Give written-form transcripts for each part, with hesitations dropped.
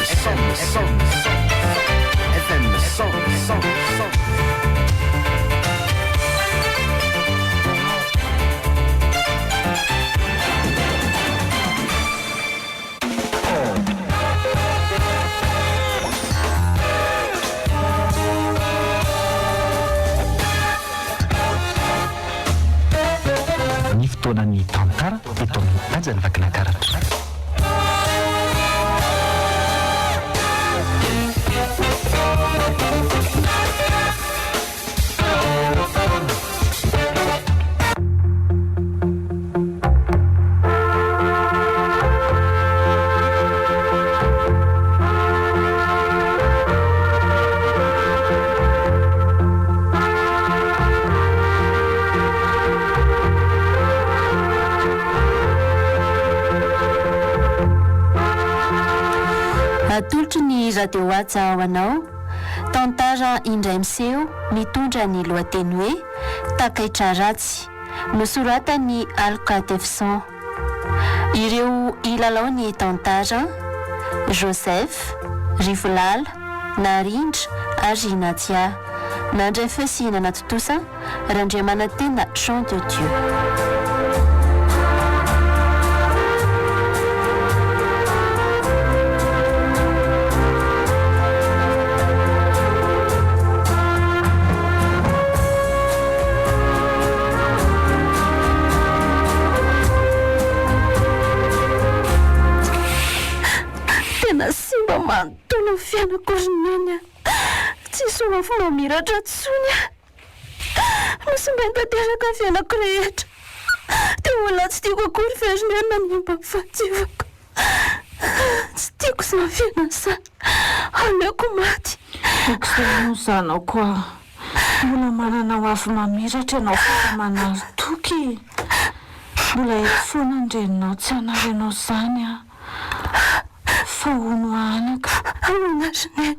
Ny fotoanany tantara eto amin'ny ajany vakina karatra. Atolotry ny radio Aja ao anao, tantara indray miseho mitondra ny lohateny hoe Takaitra ratsy, nosoratany Aloka Tefson. Ireo ilalao ny tantara: Joseph, Rivolala, Narindra ary Nadia. Nandray fasihinana totosa Randriamanantena Jean de Dieu. Simba manontolo fianankoronany tsisy hoafo mamiratra tsony nosy mba ntateraka fianako rehetra teo olona tsy tiako akory ferinena ny mba mifatsivako tsy tiako za fianasa aleoko maty okizay zanao koa mbola manana hoafo mamiratra ianao fanamanary toky mbola eto foana andreninao tsy hanarenao zany fahono anaka aonazoneny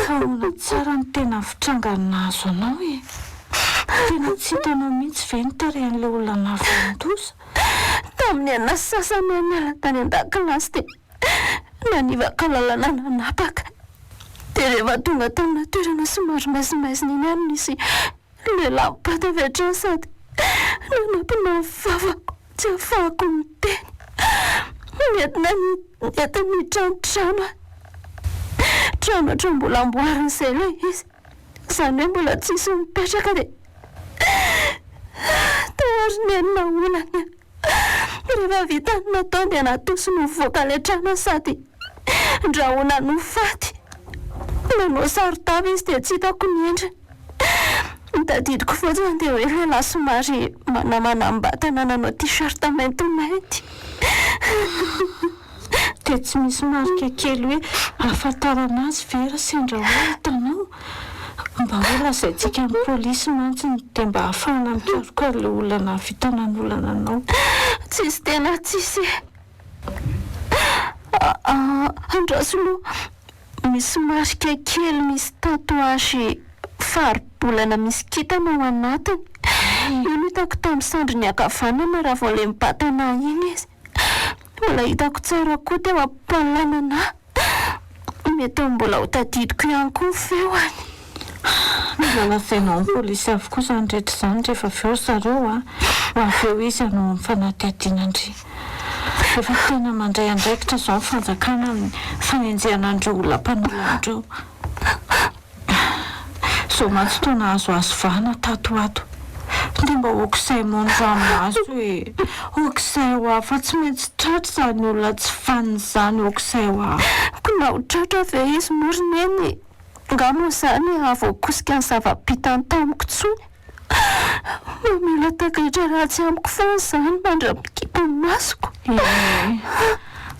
fahono tsara ny tena vitranganinazo anao tena tsy hitanao mihitsy ve nitarehan'le olona nafantosa tamin'ny ana sasany anala tany an-dakilasy dia nanivaka lalana nanapaka dia rehefa tonga tamina toerana somary maizimaizina iny any nisy lehilahy mpatavetrany sady nanampina vavako tsy ahafahako miteny entinany trano hatra mbola amboariny izay le izy izany hoe mbola tsisy mipetraka dia taorinenina olany rehefa vitany natao dia natosi no voaka le trano sady ndrahona no faty nanao saritava izy dia tsy hitako ny endriny nitadidiko fotsiny dia hoe lehilahy somary manamanam-batana nanao t-shirt maintimainty dia tsy misy marika kely hoe ahafantarana azy vera sy andrahoana hitanao mba hoe lazaintsika amin'ny polisy mantsiny dia mba ahafahana mikaroka le olana vitanan'olana anao tsisy tena tsisy andrasolo misy marika kely misy tatoazy faribolana misy kitana ao anatiny ino hitako tamin'ny sandry ny akavanana raha vao le mibatana iny izy mbola hitako tsara koa teo ampalanana mety mbola ho tadidiko ihany koa feoany mbola lazainao amin'ny polisy avokoa izany rehetra izany rehefa veo zareo aveo izy anao mifanadihadinandry efa tena mandray andraikitra izao ny fanjakana ny fanenjehana andreo olona mpanolandreo zao mantsy tona azo vana tatoato dia mba okizay mondro aminazy hoe okizay ho afa tsy maintsy tratra izany olona tsy faniny izany okizay ho a ko na ho tratra ve izy morina eny ngamo izany avoakosika ny zava-bitany tamiko tsony mamela takaitra ratsy amiko foana izany mandra-pikipo masoko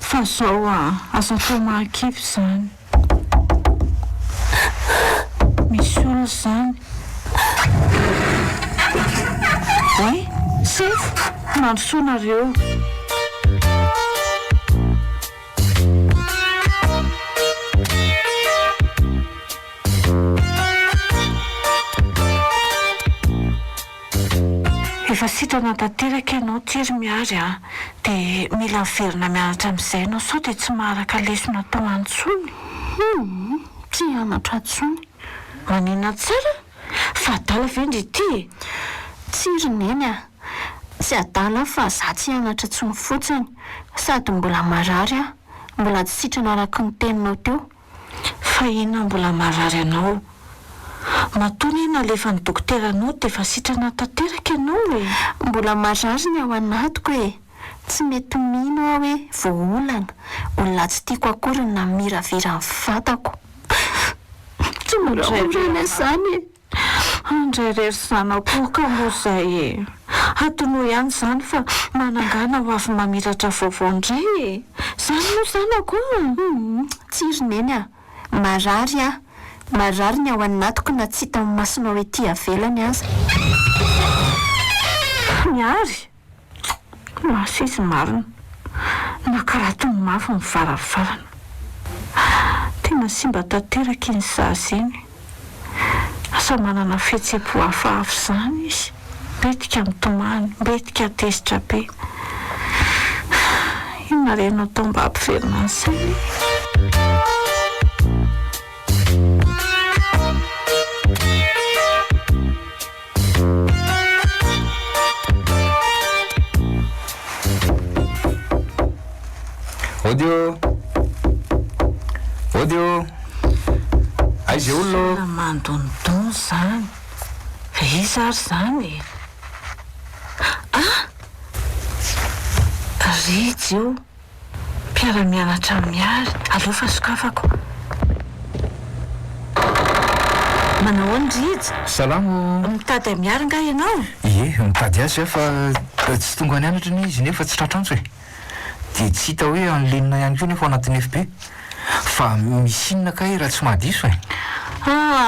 fa zao aza tao mahakivy izany misy olona izany oe sefo mandrosoanareo efa Rehefa sitrana tanteraka ianao tsiry miary dia mila miverina mianatra amin'izay ianao sao dia tsy maharaka lesona tao antsony. Tsy hianatra ntsony. Manina tsara fa adala vendry ity. Tsironeny tsy adala fa za tsy hianatra ntsony fotsiny sady mbola marary mbola tsy sitrana araka ny teninao teo. Fa inona mbola marary ianao? Matony ina alefa ny dokoteranao dia efa sitrana tanteraka ianao e. Mbola marary ny ao anatiko tsy mety mino aho hoe voaolana olona tsy tiako akory na miravira ny vatako. Tsy moraorana izany Andray rery zanako ka moa izay atono ihany izany fa manangana ho avy mamiratra vaovao indray Zany moa zanako tsironeny marary ny ao anatiko na tsy hita masinao hoe ty avelany aza. Miary masisy marina na karatony mafy ny varavarana. Tena simba tanteraka iny zaza iny. Asa manana fihetseham-po hafahafa izany izy. Betika mitomany, betika tesitra be. Inona renao tao mba hampiverina ny sainy? Odio aiza olona mandondon zany iza ary zany ridy io mpiara-mianatra miary aleo fa sokafako manao ny ridy salamo mitady miary nga ianao mitady azy fa tsy tonga nianatra ny izy nefa tsy tratrantsy hoe dia tsy hita hoe an'lenina ihany koa nefa anatin'ny FB fa misy inona ka raha tsy mahadiso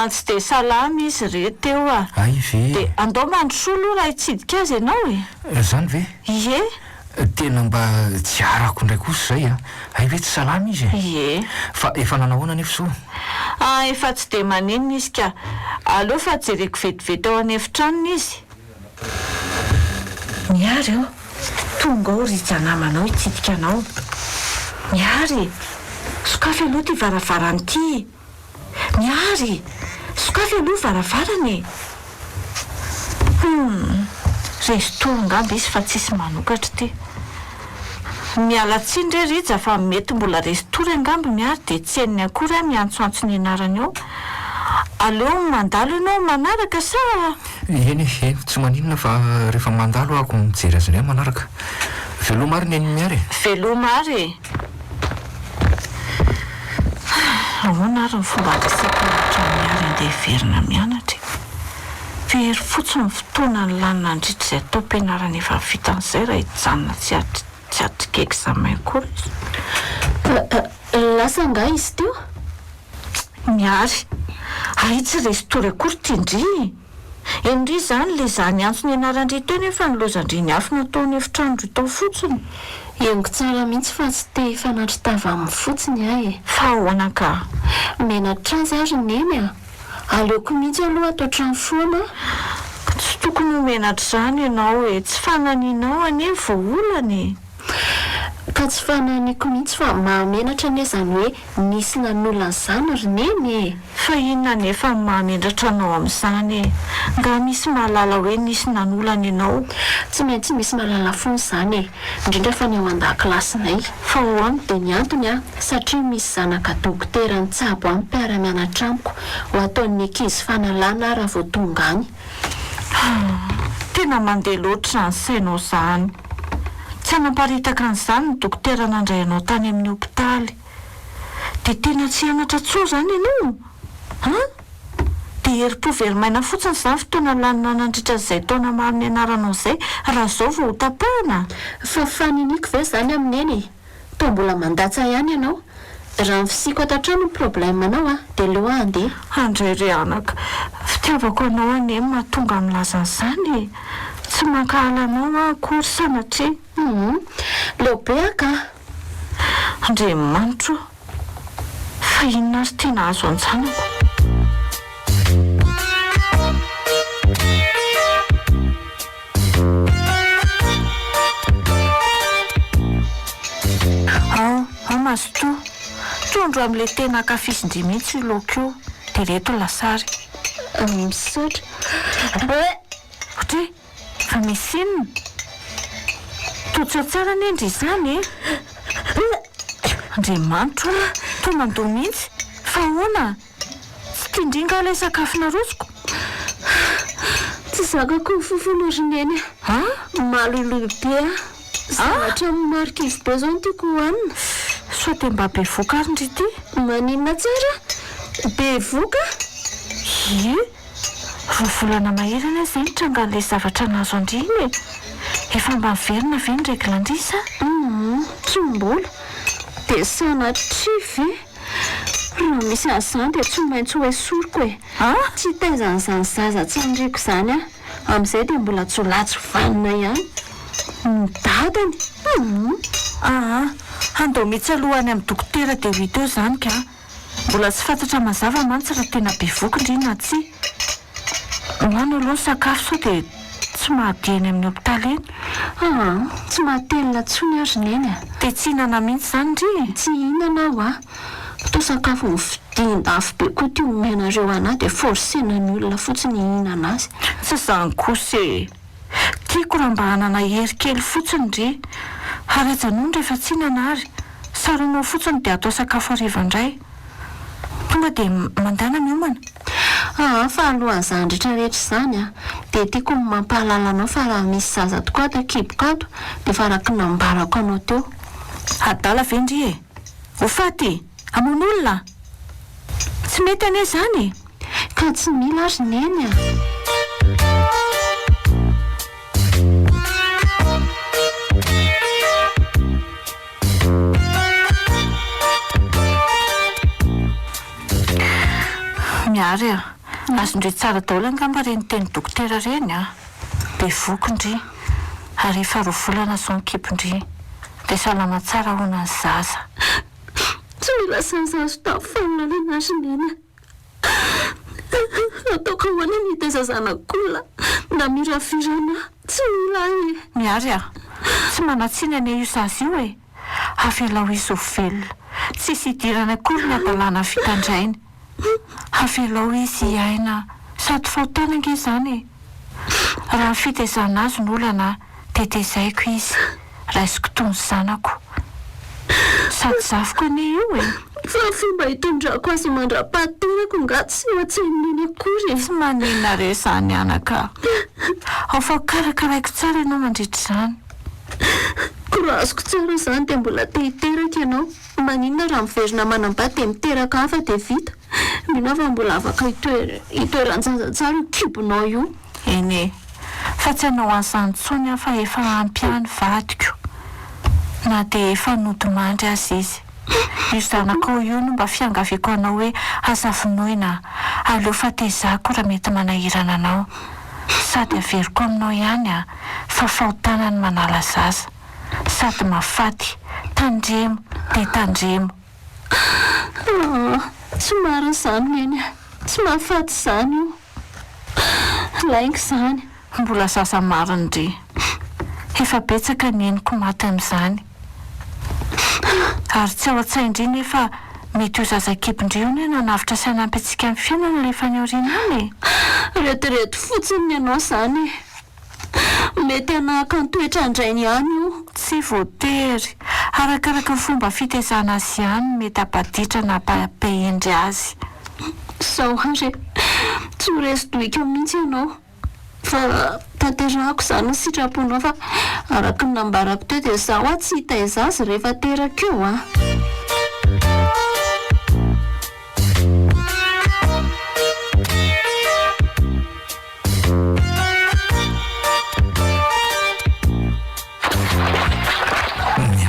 tsy dia salamy izy re teo ay ve dia andao mandrosolo raha hitsidika azy ianao zany ve ie tena mba tsy arako indray kosa zay ay ve tsy salamy izy ie fa efa nanahoana nefa so efa tsy dia maninona izy ka aleo fa jereko vetivety ao anefitranony izy miary eo tonga ao rijanamanao hitsidika anao miary sokafy aloha ty varavarany ty miary sokafy aloha varavarany resy tongamba izy fa tsisy manokatra ty miala tsindre rija fa mety mbola resy tory angamby miary dia tsy heniny akory miantsoantsony anarany ao aleo mandalo ianao manaraka sa eny tsy maninona fa rehefa mandalo ako mijery azy ny manaraka veloha mary ny eny miary veloha mary ahoana ary ny fomba akasakahatra miary andeha verina mianatra very fotsiny fotoana ny lanina andritra izay atao am-pianarana efa vitan'izay raha hijanona tsy atrika examen kory lasa nga izy teo miary tsy resy tory akory tindry indri zany le zany antso ny anarandry teo nefa nylozandry ny hafi nataony efitrandro tao fotsiny engo tsara mihitsy fa tsy te fanatritava amin'ny fotsiny fa ahoana ka menatra azy ary neny aleoko mihitsy aloha atao trano foana tsy tokony homenatra zany ianao tsy fananinao ane voaolany ka tsy fananiko mihitsy fa mahamenatra ane zany hoe nisy nan'olana ry neny fa inona nefa mahamendratra anao amin'izany nga misy mahalala hoe nisy nanolana ianao tsy maintsy misy mahalala foana izany indrindra fa ny ao an-dakilasinay fa hoany dia ny antony satria misy zanaka dokotera ny tsabo amin'ny mpiara-mianatra amiko ho ataon'ny ankizy fanalana raha vao tonga any tena mandeha loatra ny sainao zany tsy hanamparitaka an'izany ny dokotera nandray anao tany amin'ny hopitaly dia tena tsy hianatra tsoa zany ianao dia heri-po verimaina fotsiny izany fotoana lanina nandritra izay taona maro ny anaranao izay raha izao vao ho tapahana fa faniniko ve zany amineny to mbola mandatsa ihany ianao raha ny fisiko atantrano ny problème anao dia leo andeha andray ry anaka fitiavako anao ane mahatonga milazan'izany tsy mankahala anao akory sanatria leo be aka andre manitro fa inona ary tena azo an-janako mazotoa trondro amin'ilay tena kafisindry mihitsy io laoka io dia reto lasary misaotra ohatra fa misy inona totsao tsara ny endry izany andriamanitro toa mandoa mihitsy fa hoana tsy tindringa ilay sakafo narosoko tsy zakako ny fofona rineny maloloy be zavatra marikivy be zao no tiako hohanina sao dia mba be voka ary ndry ty maninona tsara be voka roa volana mahirana izay nitrangan'ilay zavatra nazo andriny efa mba miverina ve ny reglandrisa tsy mbola dia sanatrivy raha misy azany dia tsy maintsy hoe soriko e tsy taizan'izany zaza tsy andriko izany amin'izay dia mbola tsolatso vanina ihany dadany andao mihitsy alohany amin'ny dokotera dia ho hita eo izany ka mbola tsy fantatra mazava mantsy raha tena be vokindrina tsy hoano aloha ny sakafo sao dia tsy mahadieny amin'ny hopitaly eny tsy mahatelina tsony ary neny dia tsy hinana mihitsy izany ndry tsy hinana aho to sakafo mividin-dafo be koa ty omenareo anahy dia forsena ny olona fotsiny hinana azy tsy izany kosa tiako raha mba hanana hery kely fotsiny ndry ary ajanony rehefa tsy hinana ary saronao fotsiny dia atao sakafo hariva indray tonga dia mandana miomana fa alohan'izany rehetrarehetra izany dia tiako ny mampahalala anao fa raha misy zaza tokoa takibokado dia faraky nambarako anao teo adala ve ndry ho faty amon'olona tsy mety ane izany ka tsy mila ary neny miary azondre tsara daholo angamba reny teny dokotera reny be vokindry ary efa roa volana zao nikipondry dia salama tsara hoana ny zaza tsy mila zazazo tafanina lenazy neny ataoko hoana ny tezazanakola na miravirana tsy mila miary tsy manatsiny ane io zaza io avela ho izy ho velona tsisy hidirana akory ny adalàna fitandrainy avelao izy hiaina sady fahotana ange izany raha ny fitezana azy ny olana dia tezaiko izy raisiko toy ny zanako sady zavoko ane io fa fomba hitondrako azy mandra-pahaterako nga tsy ohatseniny akory tsy manina re izany anaka ao fa karakaraiko tsara ianao mandritra izany koa azoko tsara izany dia mbola te hiteraka ianao maninona raha miverina manambady dia miteraka hafa dia vita mina fa mbola afaka hitoeran-jazatsara io kibonao io eny fa tsy hanao an'izany tsony fa efa ampiany vadiko na dia efa nodimandry azy izy io zanakao io no mba fiangaviako anao hoe azavonoina aleo fatezako raha mety manahirana anao sady averiko aminao ihany fa fahotana ny manala zaza sady mafaty tandremo dia tandremo tsy marina izany neny tsy mahafaty izany io laingo izany mbola zaza marina ndry efa betsaka ny eniko maty amin'izany ary tsy ao an-tsaindry nefa mety ho zazakipondry io ny nanavitra sy hanampy antsika amin'ny fiainana rehefa ny aoriana any retirety fotsiny ny ianao izany mety anahaka ny toetrandrainy ihany io tsy voatery arakaraka fomba fitezana azy ihany mety abaditra na ampahendry azy sao ary tsy ho resi-dohiko mihitsy ianao fa tanterahako izany ny sitraponao fa araka ny nambarako teo dia zaho tsy hita izazy rehefa teraka eo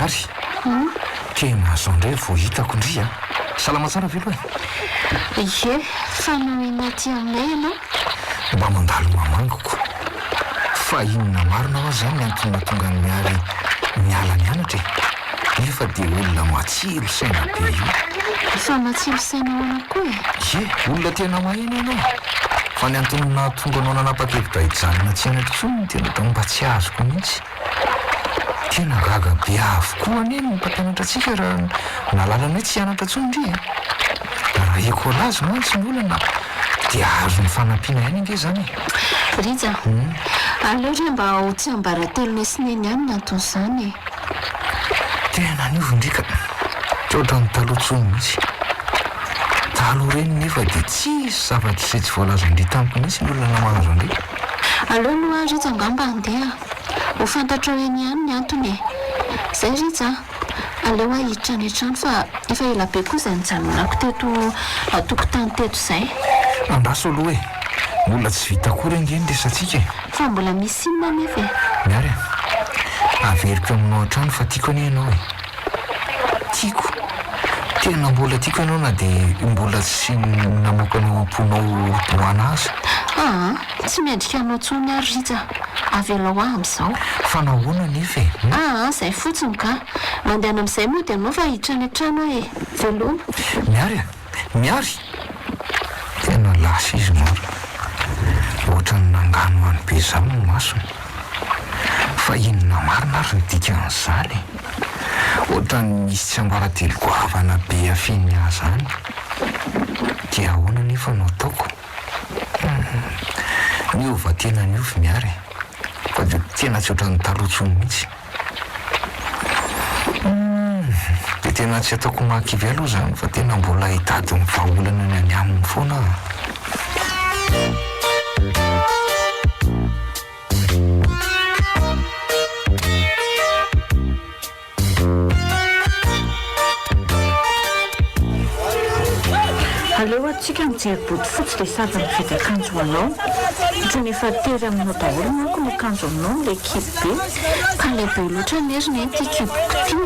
miary ke mahazo andray vao hitako ndry salama tsara velo fa noinaty aminay ianao mba mandalo mamangoko fa inona marina ao zany ny antonga tonga ny miary miala mianatra nefa dia olona matsilo saina be io fa matsilo saina hoana koa olona tena mahena ianao fa ny antonona tonga anao nanapa-kevitra hijanona tsy anatra tsony ny tena tao mba tsy azoko mihitsy tena gaga be avokoa any eny mpampianatra atsika raha nalalana hoe tsy hianatra tsondry raha ekolazy mantsy ny olana dia azo ny fanampiana ihany inge zany rija aleo re mba ho tsy ambaratelona sineny ihany ny anton'izany tena niovondrika toatra ny talohatsony mihitsy taloha reny nefa dia tsisy zavatra izay tsy voalazandry tamiko mihitsy ny olona namahazo andray aleo aloha rija angamba andeha ho fantatra hoe ny ihany ny antony zay rija aleo ahiditra any an-trano fa efa ela be koa izay nijanonako teto atokotany teto izay andraso aloha hoe mbola tsy vita kory angeny resantsika fa mbola misy inona nefa miary averiko aminao an-trano fa tiako any ianao e tiako tena mbola tiako ianao na dia mbola tsy namokanao amponao hoana azy tsy miendrika anao tsony ary rija avelao aho amin'izao fa nahoana nefa e izay fotsiny ka mandehana amin'izay moa dia anao fa hiditra any an-trano hoe veloma miary tena lasa izy maro ohatra ny nangano any be zany no masony fa inona marina ary ny dikan'izany ohatra ny misy tsy ambaratelo goavana be afiny ahy zany dia ahoana nefa no ataoko niova tena niovy miary fa dia tena tsy ohatra ny talohatsony mihitsy dia tena tsy ataoko mahakivy aloha zany fa tena mbola hitady ny vahaolana ny any aminy foana aleo atsika mijerybody fotsy dia sady mividy akanjo anao otrany efa tery aminao daholo manko ny akanjo aminao nilay kibo be ka lehibe loatra neriny ty kiboko ty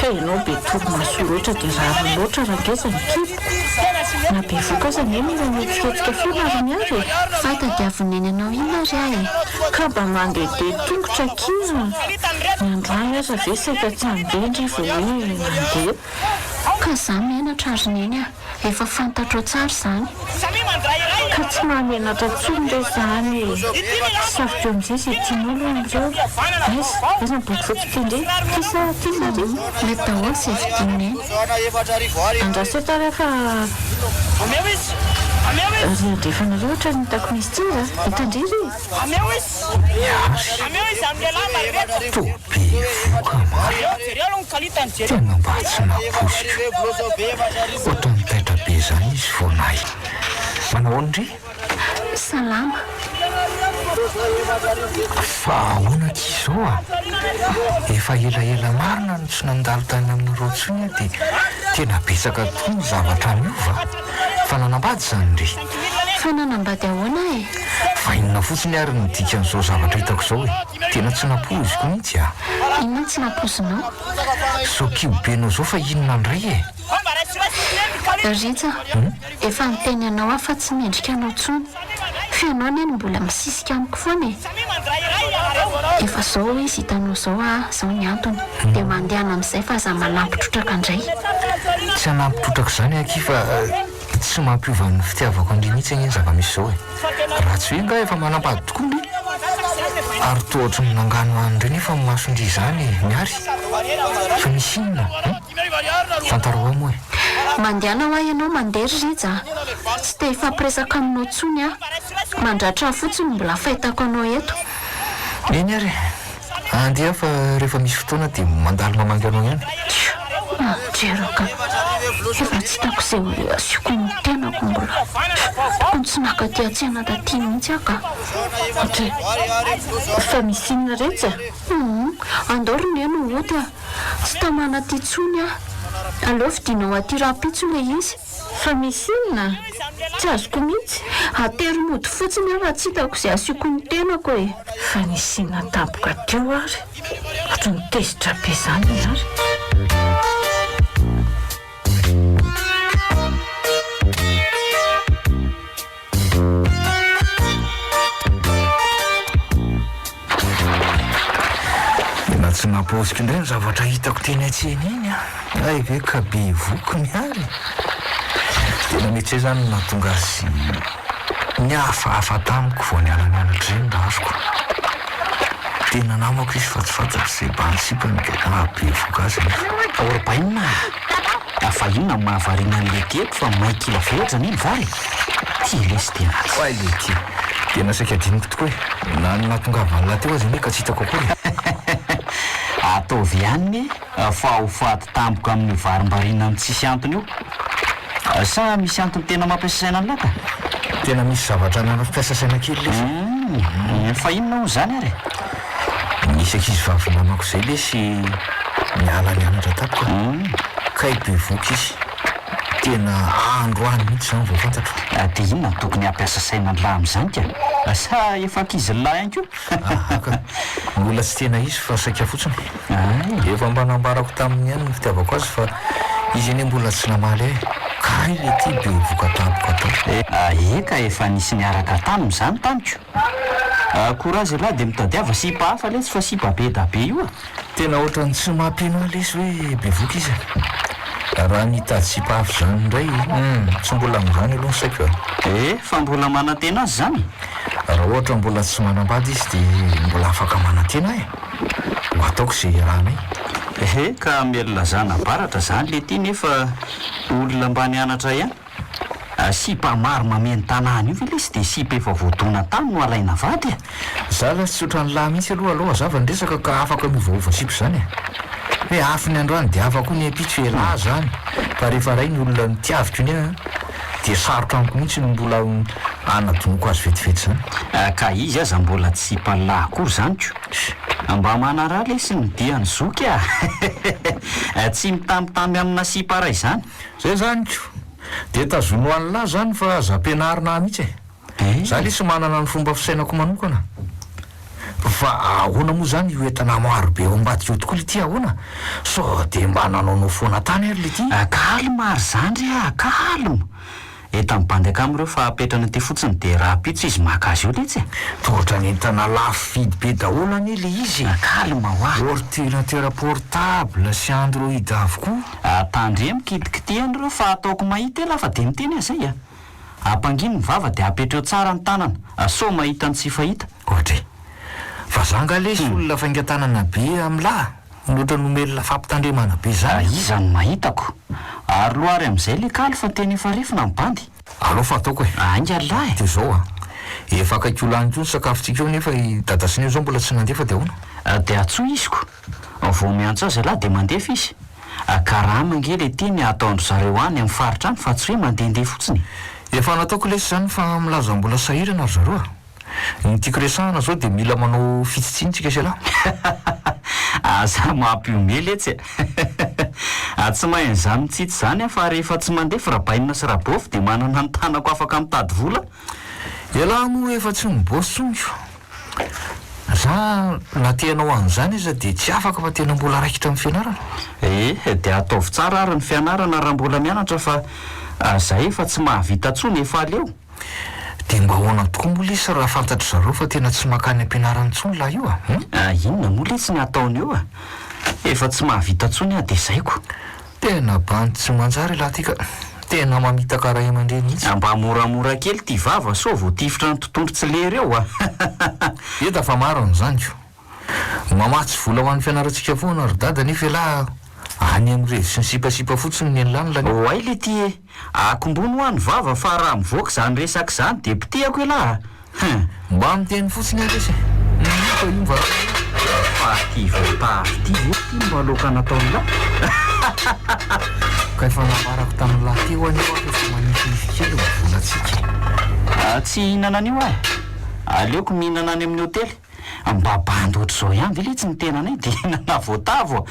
ka ianao be toromaso loatra dia rary loatra rangeza ny kiboko na be vokaza ny eny ilay mietsiketsika foana ary miary fa tadiavineny anao ina ry ahy ka mba mandehadeha tongotra kiza ny androany aza ve saika tsy handendry vo hoe mandeha ka za mianatra ary neny efa fantatro tsara zany ka tsy mahamenatra tsony re zany sarotra amin'izay zay tianao aloha am'ireo aiza ny boky fotsy tindre tisa ry mety daholo zay vidininy andraso eta rehefa riandrefanareo ohatra ny hitako misy tira hitandriry tobe voka maro tena mba tsy napositra ohatra nitaitra be zany izy vonay manao ondry salama fa ahoanaka izao efa elaela marina no tsy nandalo tany amin'ny rotsony dia tena betsaka toy ny zavatra miova fa nanambady zany ry fa nanambady ahoana fa inona fotsiny ary nidika n'izao zavatra hitako izao tena tsy napoziko mihitsy inona tsy napozinao zao kibobenao zao fa inona ndray rija efa niteny anao afa tsy mendrika anao tsony fa ianao neny mbola misisika amiko foana efa zao izy hitanao zao zao ny antony dia mandehana amin'izay fa za manampitrotraka indray tsy hanampitrotraka izany aky fa tsy mampiovan'ny fitiavako andry mihitsy agny zava-misy zao raha tsy hoe nga efa manambady tokoa ndry ary toa ohatra ny nangano an'ireny efa masondry izany miary fa misy inona fantaro amoa mandehana ho ahy ianao mandery rija tsy te ifampiresaka aminao tsony mandratra fotsiny mbola fahitako anao eto eny ary andeha fa rehefa misy fotoana dia mandalo mamangy anao ihany jeraka efa tsy hitako izay hoe asioko ny tenako mbola tokony tsy nakaty atsena taty mihitsy aka fa misy inona retsy andorony eno oty tsy tamana ty tsony aleo vidinao aty raha-pitso ilay izy fa misy inona tsy azoko mihitsy atery mody fotsiny fa tsy hitako izay asioko ny tenako fa misy inona tampoka teo ary ohatra ny tezitra be zany ary tsy napozika indray ny zavatra hitako teny atsena iny ay ve ka be voko miary tena mety zay zany nahatonga azy ny hafahafa tamiko vo ny ala-mianatra zay ndazoko tena namako izy fa tsy fantatro izay bansipany ka be vokazy Orbaina fa inona mahavariana an'le tiako fa maikila veotra ny vary tia lesy tena ay le ty tena saika diniko tokoa hoe na natongavan'la teo azy hoe ka tsy hitako akory ataovy ihany fa ho faty tampoka amin'ny varim-bariana amin'ny tsisy antony io sa misy antony tena mampiasa saina an'la ka tena misy zavatra nanampiasa saina kely lesy fa inona ho zany ary misy ankizy vavy namako izay lesy miala nianatra tapoka kay be voky izy tena androany mihitsy zany vao fantatro dia inona tokony hampiasa saina an'la amin'izany ka sa efa ankizy lahy ihany koa ka mbola tsy tena izy fa saika fotsiny efa mba nambarako taminy ihany ny fitiavako azy fa izy eny mbola tsy namaly kay le ty be voka tampoka atao eka efa nisy niaraka taminy zany tamiko korazy lahy dia mitadiava sipa hafa lesy fa sipa be da be io tena ohatrany tsy mampino lesy hoe be voky izy raha nitady sipa hafa zany indray tsy mbola amin'izany aloha ny saiko fa mbola manantena azy zany raha ohatra mbola tsy manambady izy dia mbola afaka manantena ho ataoko izay rahanay ka mielona zana baratra zany le ty nefa olona mba nianatra ihany sipa maro mameny tanàna io ve lesy dia sipa efa voadona tany no alaina vady za la tsy otrany lahy mihitsy aloha zava ndresaka ka afaka miovaova sipa zany hoe afiny androany dia afaka ny apitso elahy zany fa rehefa ray ny olona nitiaviko iny dia sarotra amiko mihitsy no mbola anadonoko azy vetivety zany ka izy aza mbola tsy sipa lahy akory zany ko mba manara lesy ny dia ny zoky tsy mitambitamby amina sipa ray zany zay zany ko dia tazono any lahy zany fa aza ampianarina mihitsy za lesy manana ny fomba fisainako manokana fa ahoana moa zany io entana maro be ao ambadika eo tokoa le ty ahoana so dia mba nanaonao foana tany ary le ty kalma ary zany ry kalma etan'ny bandaka am'ireo fa apetrana ty fotsiny dia raha pitso izy maka azy eo letsy tohatra ny entana lafo vidy be daholo anie le izy kalma ho ordinateur portable sy android avokoa tandre mikitikitihan'ireo fa ataoko mahita ela fa dia miteny azay ampanginy ny vava dia apetreo tsara ny tanana so mahita ny tsy fahita ohatra fa zanga lesy olona faingan-tanana be amin'lahy nohatra nomelona fampitandremana be zany izany mahitako ary loary amin'izay le kaly fa teny efa refina mibandy aloha fa ataoko ainga lahy dia zao efa akaiky olany ko ny sakafontsika eo nefa dadasiny eo zao mbola tsy nandefa dia ahoana dia atsoa iziko vao miantso azy lahy dia mandefa izy karaha mangely ety ny ataondro zareo any amin'ny faritra any fa tsy hoe mandehandeha fotsiny efa nataoko lesy zany fa milaza mbola sahirana ry zareo ny tiako resahana zao dia mila manao fitsitsinitsika sy lahy aza mampiomely etsy tsy mahay n'izany mitsitsy zany fa rehefa tsy mandefa rabainina sy rabofy dia manana ny tanako afaka mitady vola elahy moa efa tsy mibosy tsoniko za na teanao an'izany iza dia tsy afaka fa tena mbola raikitra amin'ny fianarana dia ataovy tsara ary ny fianarana raha mbola mianatra fa zay efa tsy mahavita tsony efa aleo dia mba hoana tokoa moa lesy raha fantatry zareo fa tena tsy makany ampianarany tsony lahy io inona moa lesy ny ataony eo efa tsy mahavita tsony dia zaiko tena bandy tsy manjary lahy ty ka tena mamita karaha aman-dreny mihitsy mba moramora kely ty vava so vao tifitra ny tontondro tsy lery eo eta fa maro an'izany ko mamatsy vola ho an'ny fianarantsika foana ry dada nefa elahy any amin'irevy sy ny sipasipa fotsiny ny lanila ay le ty akombony ho any vava fa raha mivoaka zany resaka zany dia pitiako elahy mba miteny fotsiny alesy io fa ty votavy ty mba loka nataony lahy ka efa namarako tamin'ny lahy teo anio efa manifiifykely volatsika tsy hihinana an'io aleoko mihinana any amin'ny hotely mba bandy ohatr'izao ihany ve le tsy ny tenanay dia hinana voatavo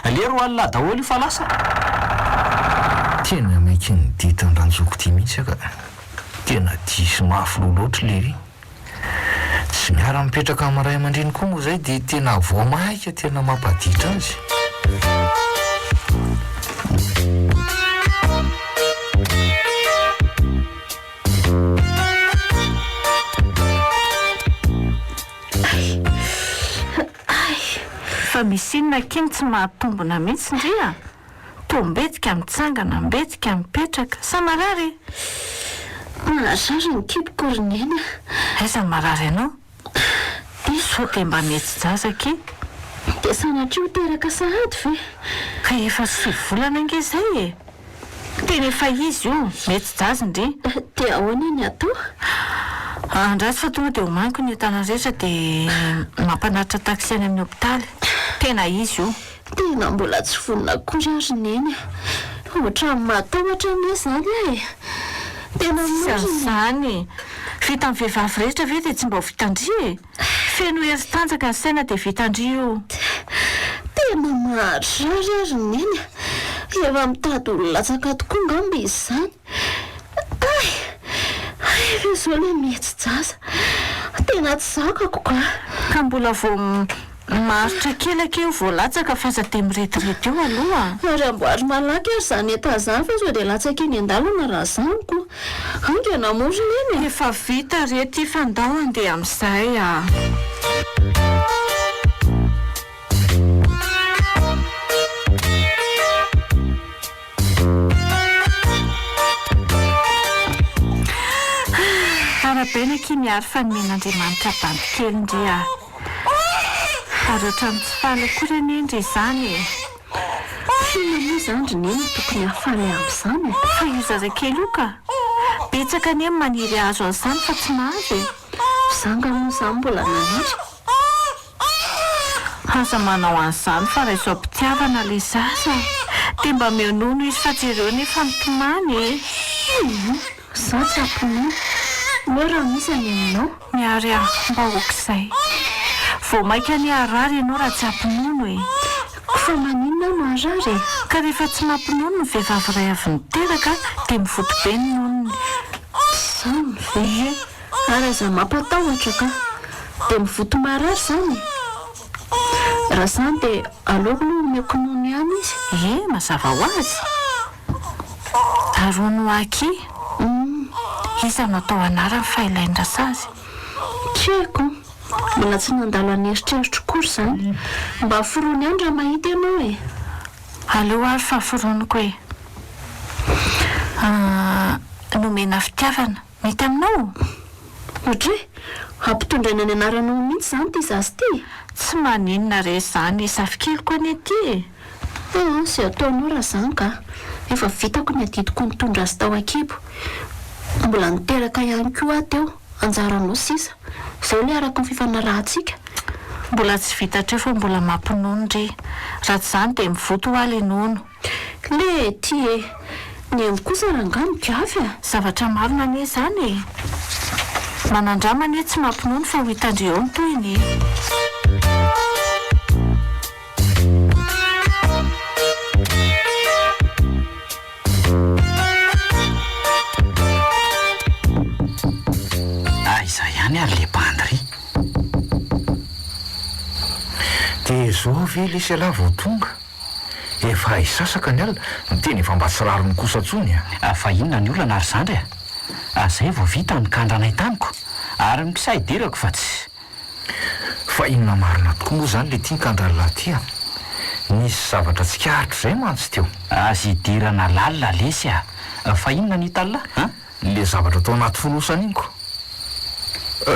lero alina daholo io fa lasa tena maiky ny dita ny ranjoko ty mihitsy aka tena disy mafy loloatra lery tsy miara mipetraka amin'ny ray aman-dreny koa moa zay dia tena voamaika tena mampaditra azy fa misy inona kiny tsy mahatombona mihitsy ndria tombetika mitsangana mbetika mipetraka sa marary marary ny kibo korinena aiza marary ianao diso sao dia mba mety jazaka dia sanatria ho teraka sahady ve ka efa 7 volana ange izay e tena efa izy io mety jazy ndre dia ahoana ny atao andrasy fa tonga dia homaniko ny entana rehetra dia mampanaritra taxi any amin'ny hopitaly tena izy io tena mbola tsy vonona kory ary neny ohatra matahotra me zany e tena zany vita amin'ny vehivavy rehetra ve dia tsy mba ho vitandry e feno hery tanjaka ny saina dia vitandry io tena maharary ary neny efa mitady olonatsaka tokoa ngamba izy zany efa zao le mety jaza tena tsy zakako ka mbola vao maritra kelaka io voalatsaka fa za dia miretirety eo aloha ary amboary malaky ary zany eta zany fa sao dia latsaka iny an-dalana raha zaniko ange namorona eny efa vita rety fandao andeha amin'izay arabenaki miary fanomen'andriamanitra bandikely indri ary ohatrany tsy faly akory any endry izany fina moa zandry neny tokony hafaly amin'izany fa io zazakely io ka betsaka any amy maniry azo an'izany fa tsy mahazo zanga moa zany mbola naniry aza manao an'izany fa raha izao mpitiavana le zaza dia mba mionono izy fa jereo nefa mitomany za tsy ampinono moa raha misy any aminao miary mba ok'izay vao maika ny arary ianao raha tsy ampinono fa maninona no arary ka rehefa tsy mampinono ny vehivavy ray avy niteraka dia mivoto be ny nonony zany ve ary aza mampatahotra ka dia mivoto marary zany raha zany dia aleoko no omeko nono ihany izy mazava ho azy arono aky iza natao anarany fa ilaindrasa azy tsy haiko mbola tsy nandalo aneritreritra kory zany mba forony any raha mahita ianao aleo ary fa foroniko nomena fitiavana mety aminao ohatra hampitondraina ny anaranao mihitsy zany ty zazy ty tsy maninona re zany safikelyko any aty zay ataonao raha zany ka efa vitako ny adidiko nitondra azy tao akibo mbola niteraka ihany koa teo anjaranao sisa zao le araka ny fifanarahantsika mbola tsy vitatra fa mbola mampinono ndre raha tsy zany dia mivoto ho aly nono le ty ny emy kosa ranga migavy zavatra marina ane zany manandramany tsy mampinono fa ho hitandre eo ny toyny iza ihany ary le bandry dia zao ve lesy ala vao tonga efa hisasaka ny alina miteny efa mba tsy rarony kosatsony fa inona ny olana ary zandry zay vao vita nykandrana itaniko ary misaiderako fa tsy fa inona marina tokoa moa zany le tia nykandran'lahy ty nisy zavatra tsy karitro izay mantsy teo azy idirana lalina lesy fa inona ny hitalina le zavatra tao anaty fonosana iniko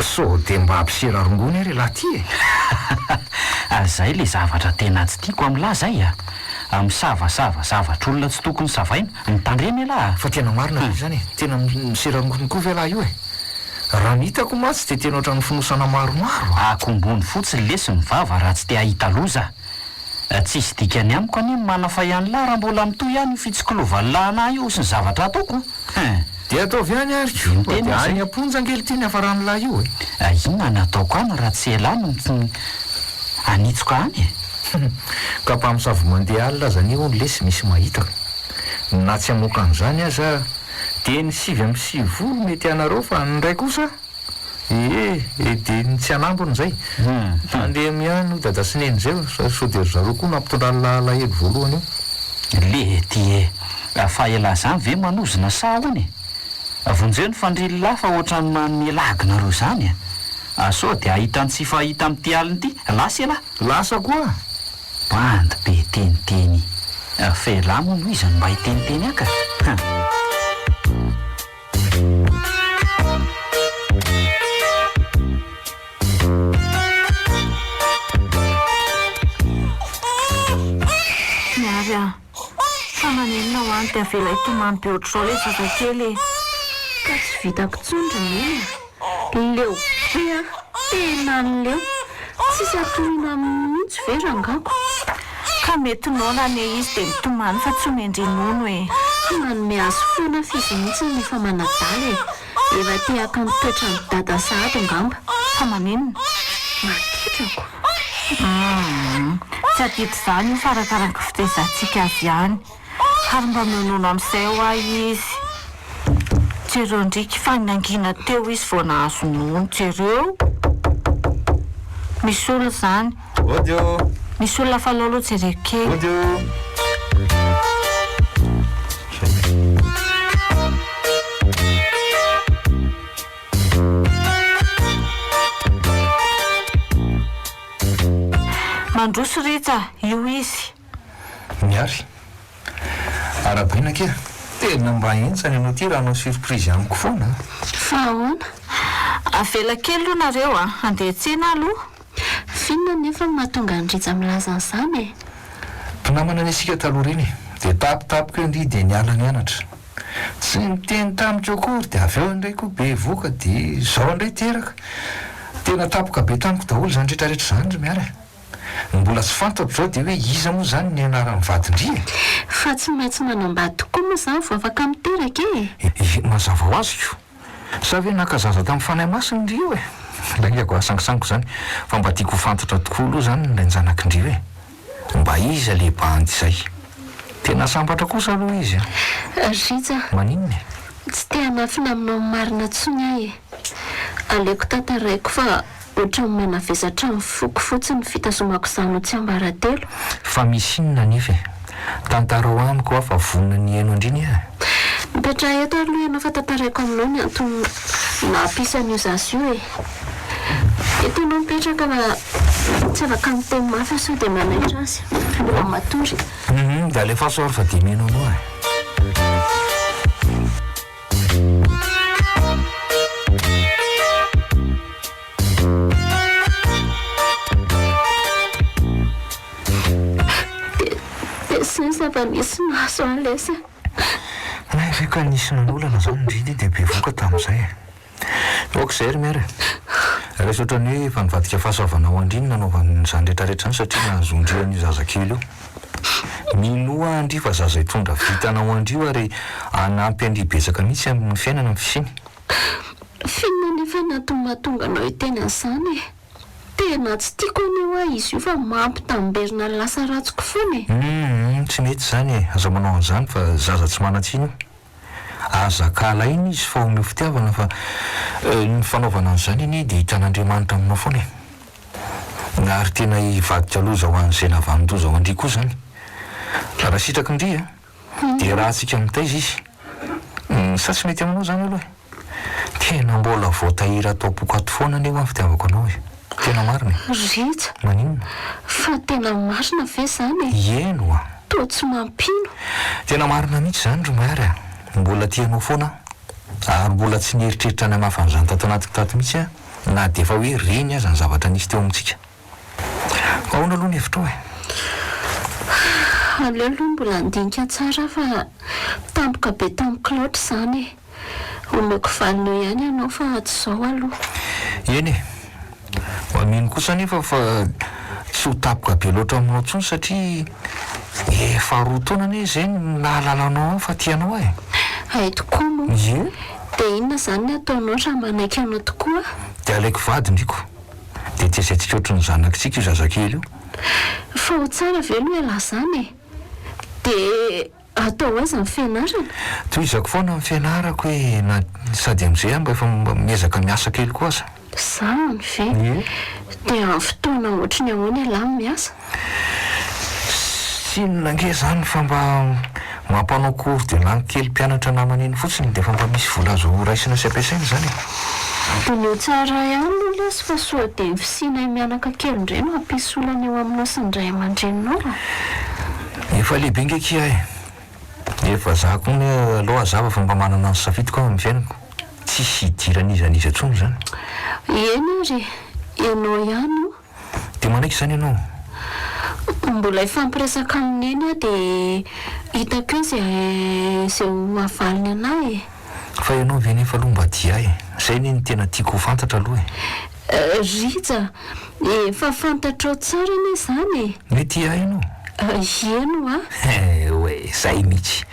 so dia mba ampiserarongony ary lahy ty zay le zavatra tena tsy tiako amin'lahy zay misavasava zavatra olona tsy tokony savaina mitandreny lahy fa tena marina zany tena miserarongony koa ve lahy io raha nitako matsy dia tena ohatrany fonosana maromaro akombony fotsiny lesy mivava raha tsy te ahita loza tsisy dikany amiko any manafa ihany lahy raha mbola mitoy ihany io fitsikilovan'ny lahynahy io sy ny zavatra ataoko dia ataovy any ary dia any amponja angely tiany afaran'lahy io inona nataoko any raha tsy elany anitsoka any ka mpamosavo mandeha alina zany io ny lesy misy mahitako na tsy hamoaka an'izany aza dia ny 7 mety anareo fa nyray kosa dia ny tsy anambony zay andeha miano dada sineny zay so dia zareo koa nampitondran'ny lahelo voalohany io le ty fa ela zany ve manozona sa hony vonjeo ny fandrily lahy fa ohatrany manome laginareo zany so dia ahitany tsy fahita amin'ity aliny ity lasa elahy lasa koa bandy be teniteny felahy moa no izany mba hiteniteny aka maninona ho any dia avela hitomany be ohatr'izao ilay zazakely ka tsy vitako tsondra neny leo be a tena nyleo tsisy atoriana mihitsy verangako ka mety nona ne izy dia mitomany fa tsy omendrinono e manome azo foana fizy mihitsy nefa manadaly efa tehaka mitoetra ny dada sahady ngamba fa maninona matitrako tsy adito izany io farakaraka fitezantsika azy ihany ary mba mionono amin'izay ho ahy izy jereo ndriky fa nangina teo izy vao nahazo nono jereo misy olona izany odio misy olona falolo jereo kely odio mandroso ritsa io izy miary arabaina kea tena mba entsany anao ty raha anao surprise amiko foana fa ahoana avela kely aloha nareo a andeha tsena aloha finona nefa mahatonga nyritsa milaza n'izany e mpinamana ny asika taloha reny dia tapitapika ndry dia niala mianatra tsy miteny tamiko akory dia avy eo indray koa be voaka dia zao indray teraka tena tapoka be tamiko daholo zany rehetrarehetra zany ry miara mbola tsy fantako zao dia hoe iza moa zany ny anaran'ny vadindry e fa tsy maintsy manambady tokoa moa zany vo afaka miteraka e mazava ho azy io sa ve nakazaza tamin'ny fanahy masiny ndry io e lagiako asangisaniko zany fa mba tiako fantatra tokoa aloha zany ndrainjanakindry hoe mba iza lehibahanty izay tena sambatra kosa aloha izy ritsa maninona tsy te hanafina aminao marina tsony ahy e aleko tantaraiko fa ohatra ny manavezatra ny foko fotsiny fitazomako izany ho tsy ambaratelo fa misy inona nefa e tantara ho amiko aho fa vonina ny haino indriny a mipetra eto aloha ianao fa tantaraiko aminao ny antony nampisan'io zasy io e eto anao mipetraka fa tsy afaka miteny mafy sao dia manaitra azy mbola matory da alefa soary fa dia meno anao e fa nisy maso alesa veka nisy nanolana zany ndriny dia be voka tamin'izay okzay ry miara rehefa ohatrany hoe efa nivadika fahasoavana ho andriny nanaovan'izany rehetrarehetra zany satria nahazondrian'io zazakely io minoa andry fa zaza hitondra vitana ho andrio ary anampy andry betsaka mihitsy amin'ny fiainana amin'ny fisiny finona nefa natonmahatonga anao hiteny an'izany e tena tsy tiako aneo a izy io fa mampitamberina lasa ratsiko foana e tsy mety zany e aza manao an'izany fa zaza tsy manatsiny io azakala iny izy fa omeo fitiavana fa ny fanaovana an'izany iny dia hitan'andriamanitra aminao foana e ary tena hivadika loza ho an'izay navanondoza ho andry koa zany raha sitraky indry a dia raha antsika mitaiza izy sa tsy mety aminao zany aloha e tena mbola voatahira atao pokaty foana ane ho amin'ny fitiavako anao e tena marina ritsa maninona fa tena marina ve zany e eno a to tsy mampino tena marina mihitsy zany ro mary a mbola tianao foana ary mbola tsy nieritreritra any amafan'izany tato anaty tato mihitsy a na dia efa hoe reny aza ny zavatra nisy teo amintsika ahoana aloha ny hevitra ao e aleo aloha mbola andinika tsara fa tampoka be tamiko loatra zany e omeko valinao ihany ianao fa tsy zao aloha eny e amino kosa nefa fa tsy ho tapoka be loatra aminao ntsony satria efa roa taona ane zay nahalalanao ao fa tianao e hay tokoa moa ie dia inona zany ny ataonao raha manaiky anao tokoa dia alaiko vady ndriko dia tiasaintsika ohatry ny zanakitsika io zazakely io fa ho tsara velo ela zany e dia atao aiza ny fianarana toizako foana amin'ny fianarako hoe na sady amin'izay a mba efa miezaka miasa kely koa aza zany ve ie dia amin'ny fotoana ohatra ny ahoana alamy miasa sy nange zany fa mba mampanao kory dia lany kely mpianatra namaneny fotsiny dia fa mba misy vola azo raisina sy ampiasaina zany dia ny ho tsara ihany aloha lesy fa soa dia mifisiana mianaka kely indray no hampisy olana eo aminao sy ndray aman-dreninao efa lehibe ngeky ahy efa za koa ny aloha azava fa mba manana ny safitiko amin'ny fiainako tsisy hidiran'izan'izy antsony zany eny ary ianao ihany io dia manaiky zany ianao mbola ifampiresaka amin'ny eny a dia hitako izay ho avaliny anay e. Fa ianao ve nefa aloha mba dia e, zay ny tena tiako ho fantatra aloha e. Rija efa fantatrao tsara anie zany e. Mety hainao? Eno a? Hoe zay mihitsy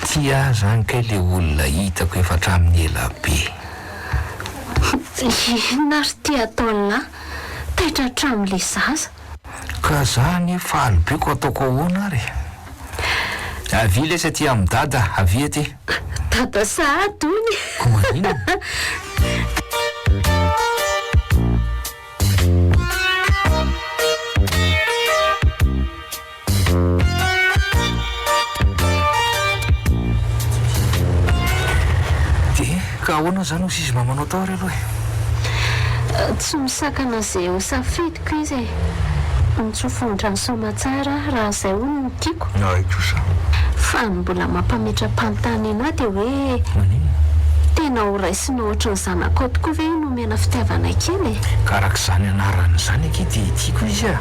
tia zany kay le olona hitako efa hatramin'ny ela be. Nary tia atao lahy taitra hatramin'le zaza. Ka zany efa alobeko ataoko ahoana ary. Avy le satria amin'ny dada avy ety. Dada sahady ony. Ko manino? Ka ahoana zany ho sisy mamanao tao ary aloha e? Tsy misakana zay ho safidiko izy e. Mitsofondra ny somatsara raha izay hono no tiako. Aikosa. Fa ny mbola mampametra-panontany ianao dia hoe manino? tena ho raisinao ohatran'ny zanako tokoa ve nomena fitiavana kely e? Karak'izany anarany zany aky dia tiako izy a.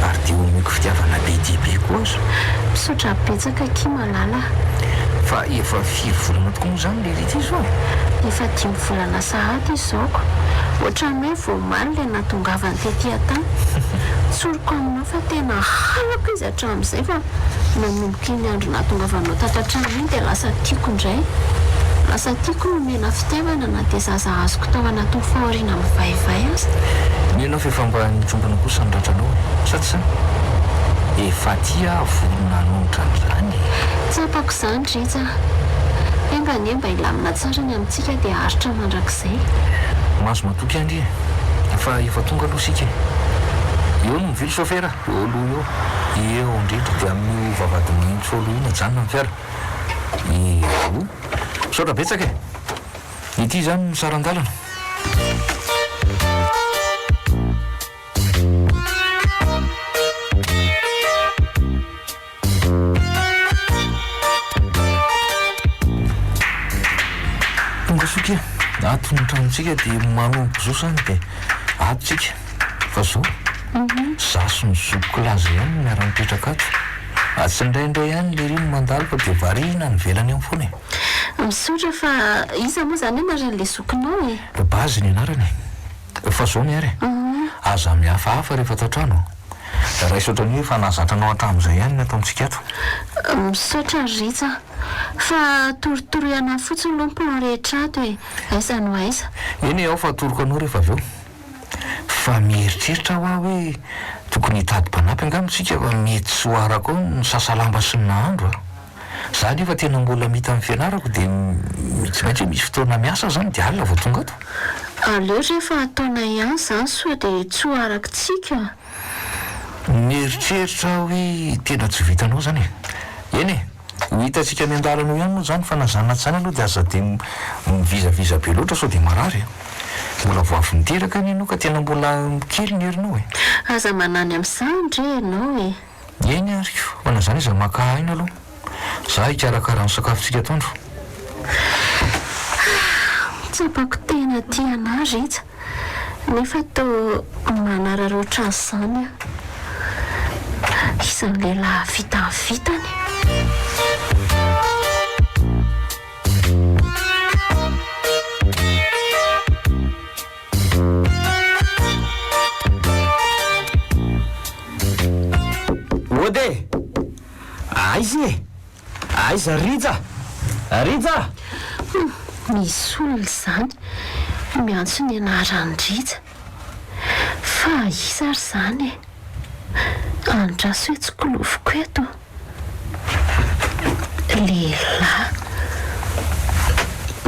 Ary dia omeko fitiavana be dia be koa azo. Misaotra betsaka ky malala. Fa efa 4 volana tokoa moa zany le rety izy Efa 5 volana sahady izaoko. Ohatran'ny hoe voamaly le natongavany tetỳ tany. Tsoriko aminao fa tena halako izy hatramin'izay fa nanomboka iny andro natongavanao tatantrano iny dia lasa tiako indray. Lasa tiako nomena fitiavana na dia zaza azoko tao anatin'ny fahoriana mivaivay azy. Nianao fa efa mba nitsombana kosa ny ratranao sady zany efa tia volona anotra an'izany. Tsapako izany Rija. Engane mba ilamina tsara ny amintsika dia haritra mandrakizay. Mahazo matoky andry fa efa tonga aloha sika. Eo no mivily sofera eo aloha eo indrindra dia amin'ny vavady mahitsy aloha iny ajanona amin'ny fiara. Eo saotra betsaka e. Ity zany no saran-dalana. Tonga sokia ato ny tranontsika dia manomboka zao zany dia atotsika fa zao zaso ny zokoko laza ihany miara-mipetraka ato. Tsy indraindray ihany le rino mandalo fa dia variana ny velany amin'ny foana e. Misaotra fa iza moa zany anaran'le zokinao e? Bazy ny anarany fa zao ny ary aza mihafahafa rehefa tao trano. Raha isotrany hoe fa nazatranao hatramin'izay ihany ny atao amintsika ato. Misaotra Rija fa torotoroana fotsiny aloha ny plan rehetra ato e. Aiza no aiza. Eny ao fa toroko anao rehefa avy eo. Fa mieritreritra aho hoe tokony hitady mpanampy angamitsika fa mety sy ho arako ny sasalamba sy ny nahandro a. Za nefa tena mbola mita amin'ny fianarako dia tsy maintsy misy fotoana miasa zany dia alina vao tonga ato. Aleo rehefa ataona ihany zany soa dia tsy ho arakitsika. Mieritreritra hoe tena tsy vitanao zany e. Eny e, ho hitantsika ny andalanao ihany moa zany fa nazana tsany aloha dia aza dia mivizaviza be loatra sao dia marary. Mbola vao avy niteraka ny ianao ka tena mbola kely ny herinao e. Aza manany amin'izany ndre ianao e. Eny ary fa na zany iza maka aina aloha. Za hikarakara ny sakafontsika atoandro. Tsapako tena tia anahy Rija nefa to manararoatra azy zany a. Isan'ny lehilahy vita ny vitany. Ode aiza e? Aiza Rija? Rija? Misy olona zany miantso ny anaran'ny Rija. Fa iza ary zany e? Andraso hoe tsy kolofoko eto. Lehilahy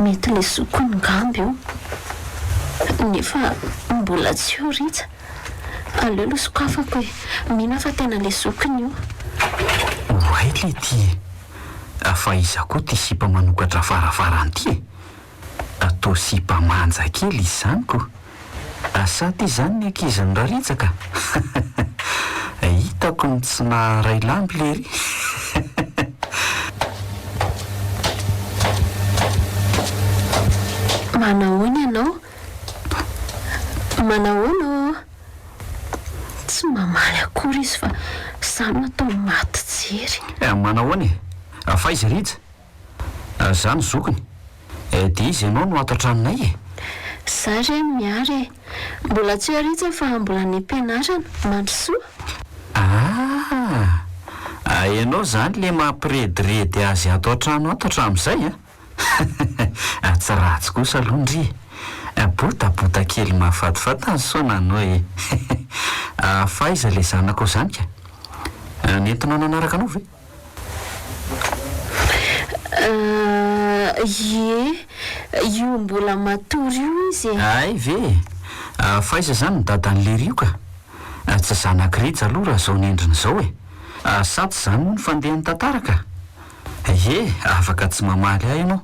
mety le sokony ngamby io nefa mbola tsy eo Rija. Aleo lo sokafako hoe mihina fa tena le sokony io. Oay le ty fa iza koa ty sipa manokatra farafarany ty e. Atao sipa manja kely izy zany ko. Asa ty zany ny ankizany raritsaka. Hitako ny tsy naray lamby lery. Manahoana ianao? Manahoana? Tsy mamaly akory izy fa samy atao maty jery. Manahoana e? fa izy rija zany zokony dia izy ianao no ato an-tranonay e. Za re miary mbola tsy aritsy fa mbola ny ampianarana mandrosoa. Ianao zany le mampirediredy azy ato an-trano ato hatramin'izay a tsy ratsy kosa alondry botabota kely mahafatifaty any soana anao e. Fa iza le zanako zany ka nentinao nanaraka anao ve? Io mbola matory io izy ay ve fa iza zany ny dadan'lery io ka tsy zanakiritsy aloha raha zao nendrina zao e. Sady zany ny fandeha ny tantaraka afaka tsy mamaly ahy ianao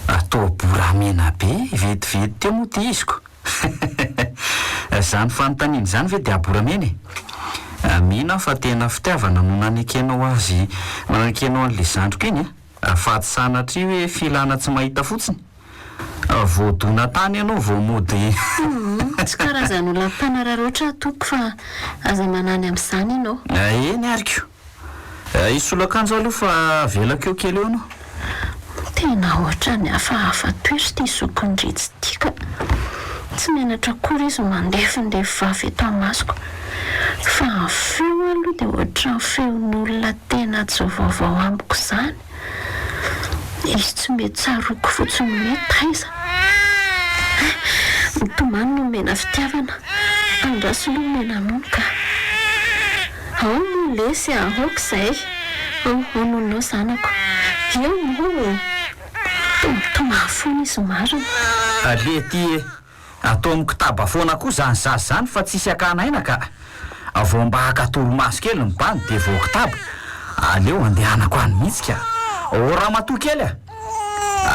atao boramena be vetivety teo moa ty iziko. Zany fanontaniana zany ve dia aboramena e. Mihina fa tena fitiavana no nanekenao azy nanekenao an'le zandriko iny fa tsy sanatria hoe filana tsy mahita fotsiny voadona tany ianao vao mody. Tsy karazan'olona mpanararoatra toko fa aza manany amin'izany ianao. Eny ariko isolakanjo aloha fa velakeo kely eo anao. Tena ohatra ny hafahafa toery ty zokon-dritsy ty ka tsy menatra kory izy mandefindefy vavy eto amasoko fa ny feo aloha dia ohatra ny feon'olona tena tsy vaovao amboko izany. Izy tsy mety tsaroako fotsiny mety taiza mitomany no mena fitiavana andraso lo mena moka ao no lesy ahoaka izay nonao zanako eo mo tomitoma fona izy marina ale ty atao amin'ny kitaba foana koa zany zazy zany fa tsisy akanaina ka vao mba hakatoromaso kely ny bany dia vao kitaba aleo andehanako any mihitsy ka raha matoa kely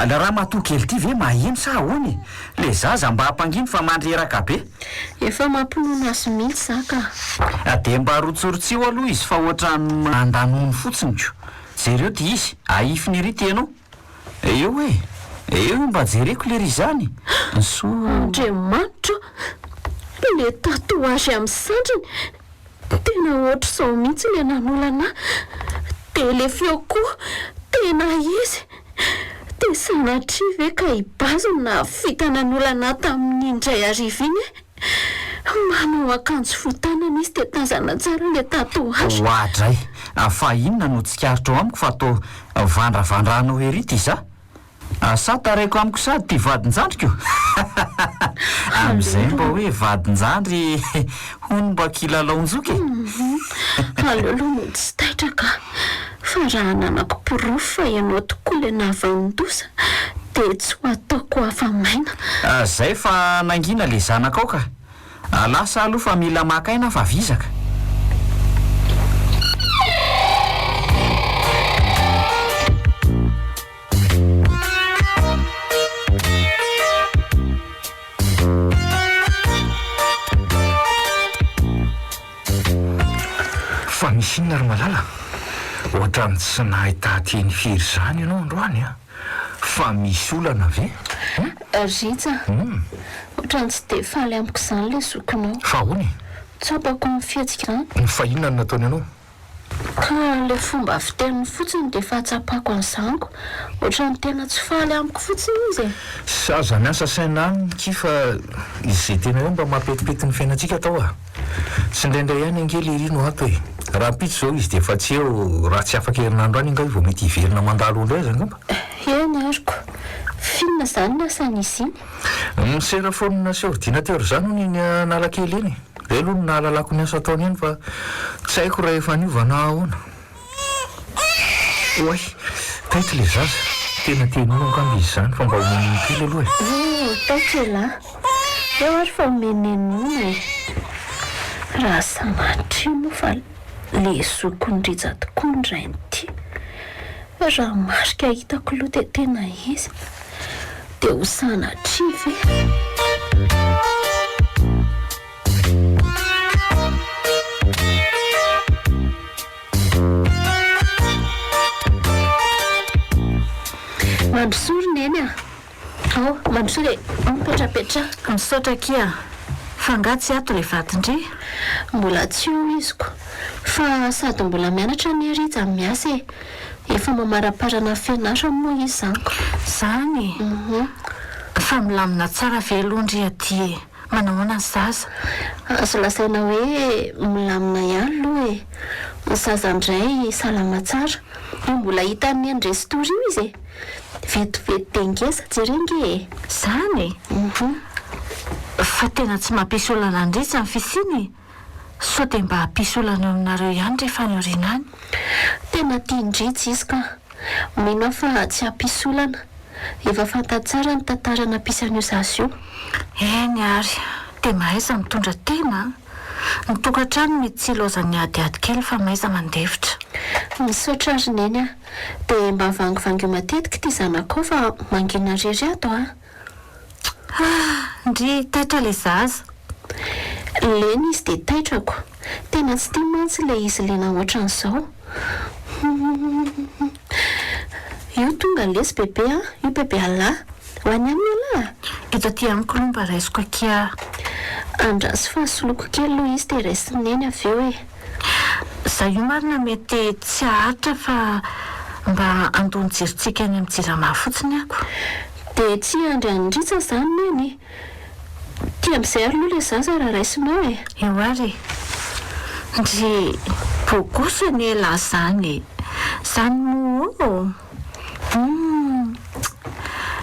le raha matoa kely ty ve mahino sa ahoany le zaza mba hampanginy fa mandreraka be efa mampinoana azy mihitsy za ka dia mba rotsorotsio aloha izy fa ohatrany andanony fotsiny ko jereo ty izy aifiny ry ty ianao eo eo mba jereko le ry zany so andriamanitra le tatoazy amin'ny sandriny tena ohatra izao mihitsy le nanolana dia le feo koa tena izy dia sanatria ve ka hibaziny na fitanan'olana tamin'indray ariva iny manao akanjo fotanana izy dia tazana tsara le tatoazy ohatray fa inona no tsikaritra ao amiko fa atao vandravandranao ery ty za sa taraiko amiko sady ty vadin-jandriko amin'izay mba hoe vadin-jandry hono mba kilalaonjoky aleoloha no tsy taitra ka fa raha nanako porofo fa ianao tokoa le navanindosa dia tsy ho ataoko hafa maina zay fa nangina le zanakao ka lasa aloha fa mila makaina fa vizaka fa misy inona ry malala ohatrany tsy nahita teny firy zany ianao androany fa misy olana ve rija ohatrany tsy dia faly amiko izany le zokonao fa hony tsapako amin'ny fihetsika izany fa inona no nataony ianao ka le fomba fiteniny fotsiny dia fahatsapako an'izaniko ohatrany tena tsy faly amiko fotsiny izy saza miasa saina anyky fa izay tena hoe mba mampetipety ny fiainantsika atao tsy indraindray ihany angely iry no ato raha mpitso zao izy dia efa tsy eo raha tsy afaka herinandro any angao vao mety hiverina mandalo olo azy angamba eny ariko finona zany nasan'izy iny misera fonina sy ordinateur zany hony ny analakely eny re aloha no nahalalako ny asa ataony eny fa tsy haiko raha efa niovana ahoana oay taitra le zaza tena tenino angamba izy zany fa mba homeniny kely aloha taitra eo ary fa homenenona raha sanatria moa fa le zokon-drija tokoa ndrain'ity raha marika hitako loha dia tena izy dia ho sanatria ve mandrosorona eny mandrosory mipetrapetra misaotra kia fangatsy ato le vatindre mbola tsy eo iziko fa sady mbola mianatra ny rija miasa efa mamaraparana fianatra moa izy zaniko. Zany fa milamina tsara velondry aty manahoana ny zaza. Azo lasaina hoe milamina ihany aloha e. Ny zaza indray salama tsara. Io mbola hitany andresy tory io izy e. Vetivety dengesa jerenge e. Zany fa tena tsy mampisy olana andritsy amin'ny fisiny. So dia mba hampisy olana aminareo ihany rehefa ny orina any. Tena tia indritsy izy ka. Mino fa tsy hampisy olana. Efa fantatsara ny tantara nampisy an'io zaza io. Eny ary, dia mahaiza mitondra tena. Ny tokantrano mety tsy ilaozany adiady kely fa mahaiza mandevitra. Misaotra azy neny a. Dia mba vangivangy matetika ity zanako fa mangina rery ato a. Ndry taitra le zaza. Lena izy dia taitrako. Tena tsy tia mantsy ilay izy lena ohatran'izao. Io tonga lesy bebe a. Io bebe alahy. Ho any amin'ny alahy. Eto aty amiko aloha mba raisiko akia. Andrasy fahasoloko kely aloha izy dia raisiny neny avy eo e. Za io marina mety tsy aharitra fa mba andony jirontsika any amin'ny jirama fotsiny ako. Dia tsy andry andritsa zany neny. Tia amin'izay ary aloha ilay zaza raha raisinao e. Eo ary. Ndry bogoso ny ela zany. Zany moa.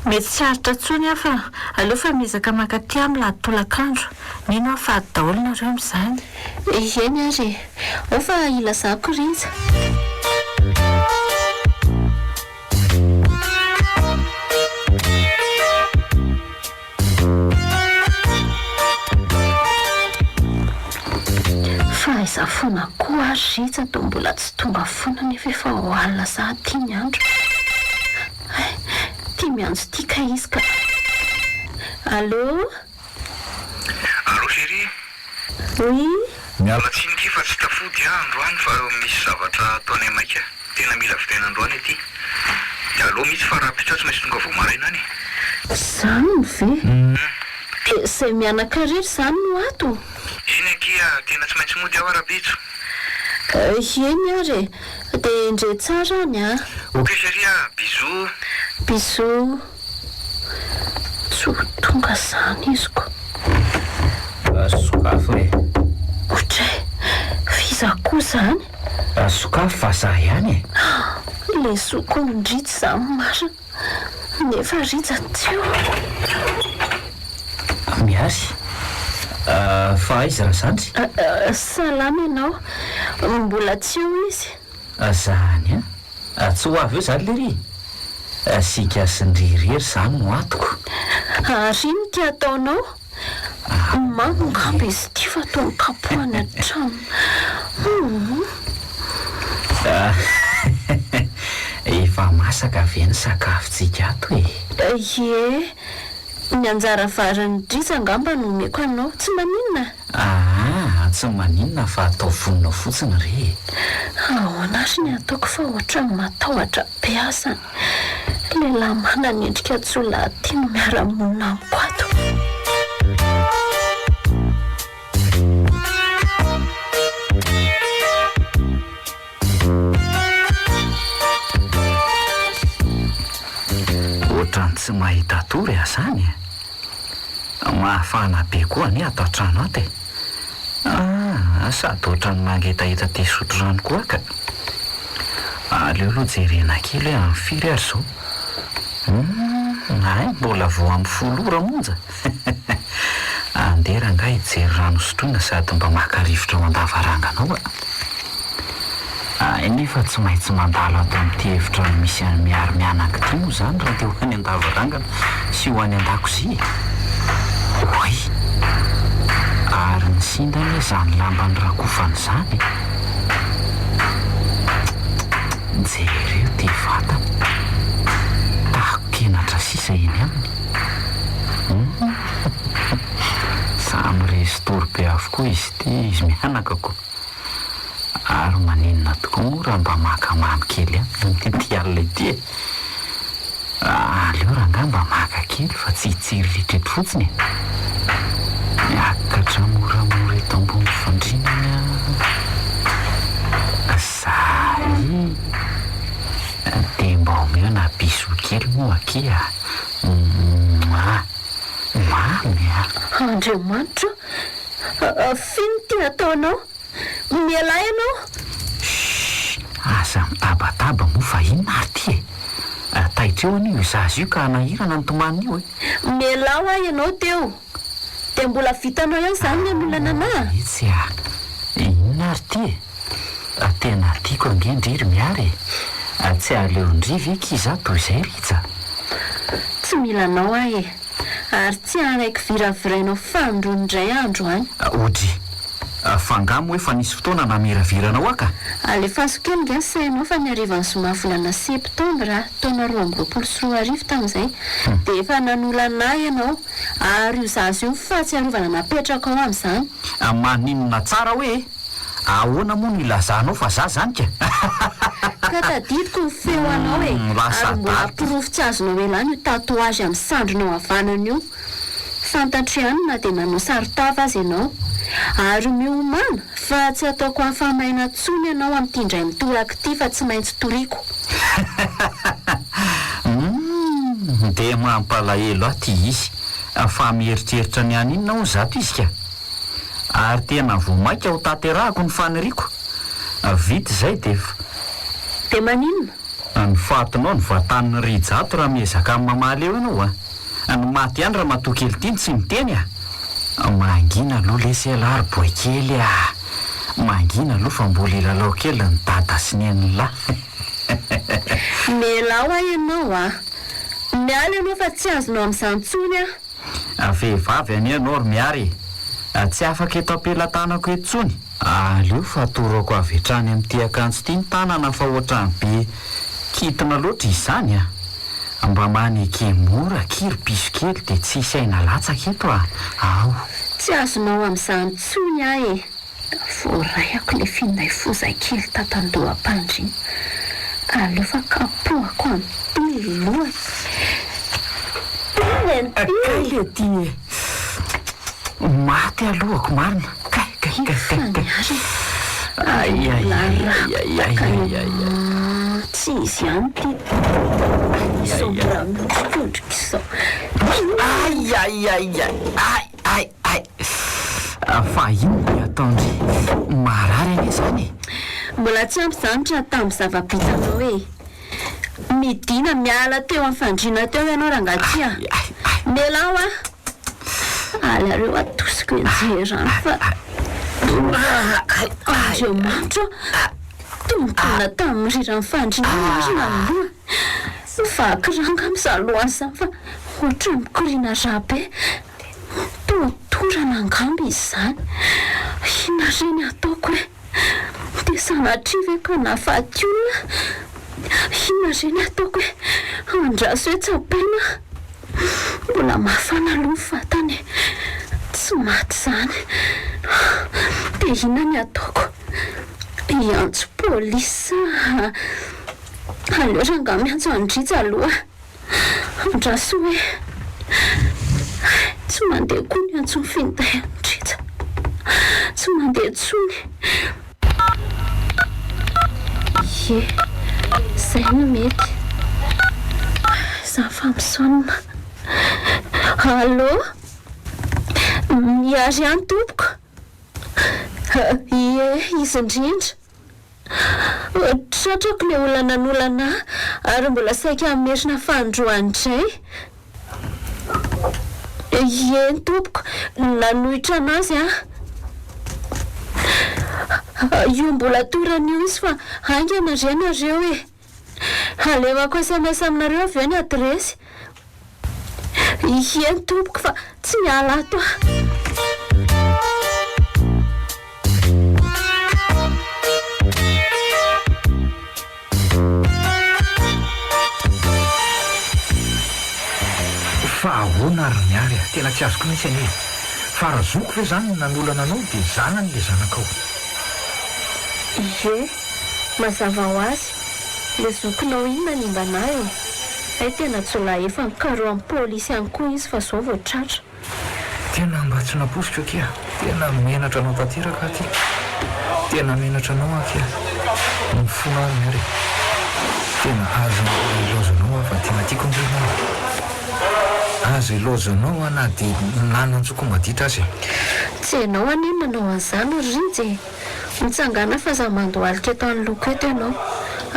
Mety tsy haritra tsony aho fa aleo fa mizaka makaty amin'ny latolakandro. Mino aho fa ady daholo nareo amin'izany. Eny ary. Ao fa ilazako riza. Fa iza foana koa ary riza do mbola tsy tonga foana nefa efa ho alina za tia ny andro. Tia mianjo tika izy ka. Allô? Allô chérie? Oui? Miala tsiny ity fa tsy tafody androany fa misy zavatra ataonay maika. Tena mila vidaina androany ity. Dia allo mihitsy fa rapitra tsy maintsy tonga vao maraina any. Zany ve? Dia izay mianakarery zany no ato. Eny akia tena tsy maintsy mody aho arabitso. Eny ary. Dia indre tsara any a. Ok chérie, bisous. Bisous. Tsy ho tonga zany izy ko. Sokafo e. Otray, fiza koa zany. Sokafo fa za ihany e. Ilay zoko mindritsy zany marina. Nefa riza teo. Miasy. Fa aiza raha zandry? Salama ianao. Mbola tsy eo izy. Zany a. Tsy ho avy eo zany le ry. Sika sy ndrirery zany no atoko. Ary ino tia ataonao? Mangamba izy ity fa toa mikapohany an-trano. Efa masaka ve ny sakafontsika ato e? Ie, ny anjara varany driza angamba no omeko anao, tsy maninona? Tsy maninona fa atao vonona fotsiny re. Ahoana ary ny ataoko fa ohatra ny matahotra be asany. Lehilahy manana endrika tsola tia no miara-monina amiko ato. Ohatrany tsy mahita tory azany. Mahafana be koa ny ato an-trano ato e. Sady ohatrany mangetaheta te sotro rano koa ka. Aleo aloha jerena kely hoe amin'ny firy ary zao. Mbola vao amin'ny folo ora monja. Andera nga hijery rano sotroina sady mba maka rivotra ao an-davaranganao a. Nefa tsy maintsy mandalo ato amin'ity hevitra misy miaro-mianaka ity moa zany raha te ho any an-davarangana sy ho any an-dakozia. Oy! Ary ny sindany zany lambany rakofany zany. Jereo ty vatana. Tahako kenatra sisa eny aminy. Samy restory be avokoa izy ty izy mianaka ko. Ary maninona tokoa moa raha mba maka mamy kely ty alina ity e. Aleo raha nga mba maka kely fa tsy hitsiry litreto fotsiny. Miakatra moramora eto ambony fandrinana. Zay. eo na biso kely moa ke mamy Andriamanitra, fino ty ataonao? Mialay ianao? aza mitabataba moa fa inona ary ty e taitreo anio izazy io ka nahirana ny tomanina io e Mialao ahy ianao teo. Dia mbola vitanao ihany izany ny amolana anahy. itsy inona ary ty e tena tiako angendriry miary tsy aleondrivy kiza toy izay ritsa Tsy mila anao ahy e. Ary tsy araiky viravirainao fandroany indray andro any. odry fangamo hoe fa nisy fotoana namiraviranao aka Alefaso kely nge sainao fa niarivan'ny zoma volana septambra taona 2024 tamin'izay dia efa nanolanahy ianao ary io zazy io fahatsiarovana napetraka ao amin'izany. maninona tsara hoe ahoana moa no ilazanao fa za zany ka Ka tadidiko ny feo anao e. lasa Ary mbola daty. pirofo tsy azonao elany io tatouage amin'ny sandronao havanana io. Fantatro ihany na dia nanao saritava azy ianao. Ary miomana fa tsy ataoko hafamaina tsony ianao amin'ity indray mitoraka ity fa tsy maintsy toriko. dia mampalahelo aho ty izy fa mieritreritra ny any inona ho zato izy ka ary tena vomaika ho tanterahako ny faniriako vita izay dia Dia maninona? ny fatinao ny vatan'ny rijato raha miezaka amin'ny mamaly eo ianao ny maty ihany raha matoa kely tsy miteny mangina aloha leselary boakely mangina aloha fa mbola ilalao kely ny dada sy ny an'lahy Mialao ahy ianao miala ianao fa tsy azonao amin'izany tsony vehivavy any ianao ry miary tsy afaka eto ampelantanako eto tsony aleo fa torako avy hatrany amin'ity akanjo ity ny tanana fa ohatrany be kitina loatra izany mba maneke mora kiry piso kely dia tsy isaina latsaka eto ao Tsy azonao amin'izany tsony ahy e. Voarayako le finday foza kely tatandoha-pandry iny. Aleo fa kapohako amin'ny loha. le ty maty alohako marina Tsy izy ihany ty. Sombola miondrikondrika izao. fa ino ny ataondry marary ane zany Mbola tsy ampy zanitra tamin'ny zava-bitanao e. Midina miala teo amin'ny fandriana teo ianao rangatia. Mialao alareo atosiko enjerany fa Andriamanitra tombona tamin'ny rirany fandriana marina aloha. Vakiranga amin'izany lohazy fa ohatra mikoriana rabe. Torana angamba izy izany. Ina reny ataoko hoe dia sanatriva ka nafaty olona. Ina reny ataoko hoe andraso hoe tsapaina. Mbola mafana aloha ny vatany. Tsy maty izany. Dia ina ny ataoko? Iantso polisy. Aleo ranga miantso andritsy aloha. Andraso hoe tsy mandeha koa ny antso ny finday andritsy. Tsy mandeha tsony. Izay no mety. Za fampisaonina. Allô? Miary ihany tompoko? Izy indrindra. Tratrako le olona nanolana ary mbola saika hamerina fandroany indray. Eny tompoko, nanohitra anazy io mbola toran'io izy fa haingana ry anareo e. Alevako SMS aminareo avy eo ny adresy. Eny tompoko fa tsy miala ato fa ahoana ary miary tena tsy azoko mihitsy anie fa raha zoko ve zany nanolana anao dia zanany le zanakao. mazava ho azy le zokonao inona ny mbanahy e. Ay tena tsolahy efa mikaro amin'ny polisy ihany koa izy fa zao vao tratra. Tena mba tsy napositra kia. Tena menatra anao tanteraka aty. Tena menatra anao akia. Ny fona ary miary. tena azo ilozanao a fa tena tiako ndrenao azo ilozanao ana dia nanantsoko maditra azy tsy ianao anie manao an'izany rinjy mitsangana fa za mandohalika eto amin'ny loko eto ianao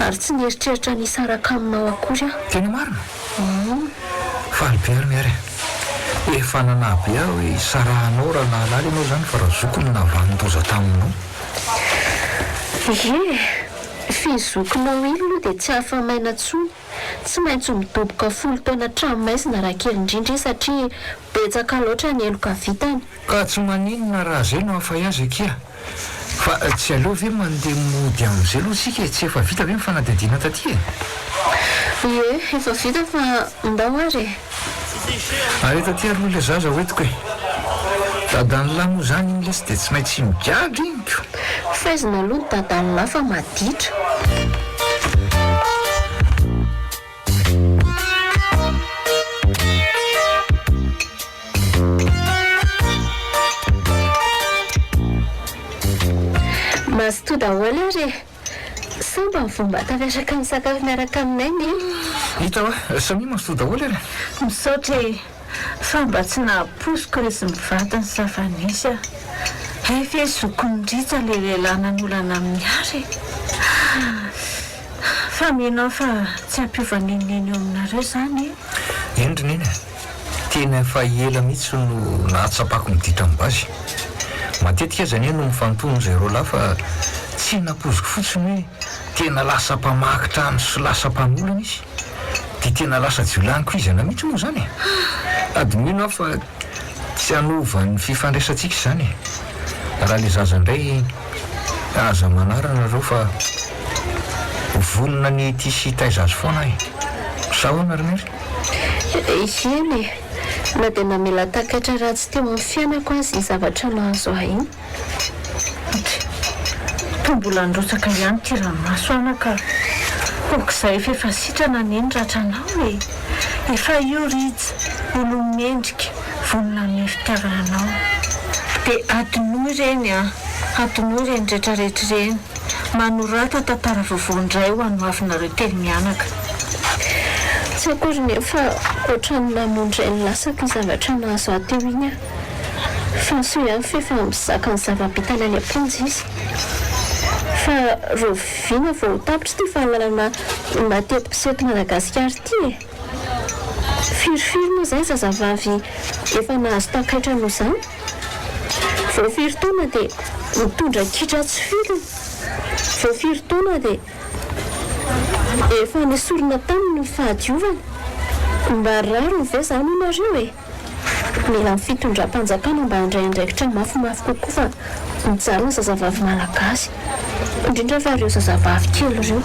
ary tsy nieritreritra nisaraka aminao akory aho tena marina faly be ary miary efa nanabe aho hoe sarahanao raha nahalala ianao zany fa raha zoko ninavanontoza taminao ie fizokonao iny aloha dia tsy hafa-maina ntsony tsy maintsy midoboka 10 taona tranomaizina raha kely indrindra satria betsaka loatra ny eloka vitany ka tsy maninona raha zay no hafay azy akia fa tsy aleo ve mandeha mody amin'izay aloha tsika tsy efa vita ve mifanadadiana taty ie efa vita fa ndao ary ary taty aloha ilay zaza hoetiko e dadanylahy moa zany iny lesy dia tsy maintsy migadra iny ko faizina aloha ny dadanylahy fa maditra mazoto daholo ary samba ny fomba tafiatraka ny sakafo miaraka aminay ny hita hoa samy mazoto daholo ary misaotra fa mba tsy nahaposiko resy mivata ny zavanisy a efa zokondritsa le lehilahinan'olana amin'ny ary fa minao fa tsy ampiovanininy eo aminareo zany endrineny tena efa ela mihitsy no nahatsapako miditra mibazy matetika zany no mifantony zay ro lahy fa tsy napoziko fotsiny hoe tena lasa mpamakitra any sy lasa mpamolana izy dia tena lasa jiolaniko izy ana mihitsy moa zany adimino aho fa tsy hanovan'ny fifandraisantsika zany raha le zaza indray aza manarana reo fa vonona ny tisy taizazy foana ahy sahoana reny eny na dia namela takatra ratsy teo amin'ny fiainako azy zavatra nahazo ahy iny tombola ndrotsaka ihany ty ranomaso anaka okizay efa sitrana neny ratranao hoe efa io ritsy olo mendrika vonona ny fitiavananao dia adinoy ireny adinoy ireny rehetrarehetra ireny manorata tantara vovoandray ho anoavinareo teny mianaka tsy akory nefa ohatrany namondray ny lasaka ny zavatra nahazo ateo iny fa so ihany fefa mizaka ny zava-bitany any am-ponjy izy fa rovina vao ho tapitra ty fahalalana matetim-piseto Madagasikara ty firofiry moa zay zazavavy efa nahazo takaitra noho zany vao firy taona dia mitondra kitra tsy filiny vao firy taona dia efa nisorona taminy ny fahadiovana mba raro ve zany ianareo e mila ny fitondram-panjakana mba handray andraikitra mafimafy kokoa fa mijaly ny zazavavy malagasy indrindra fa ireo zazavavy kely ireo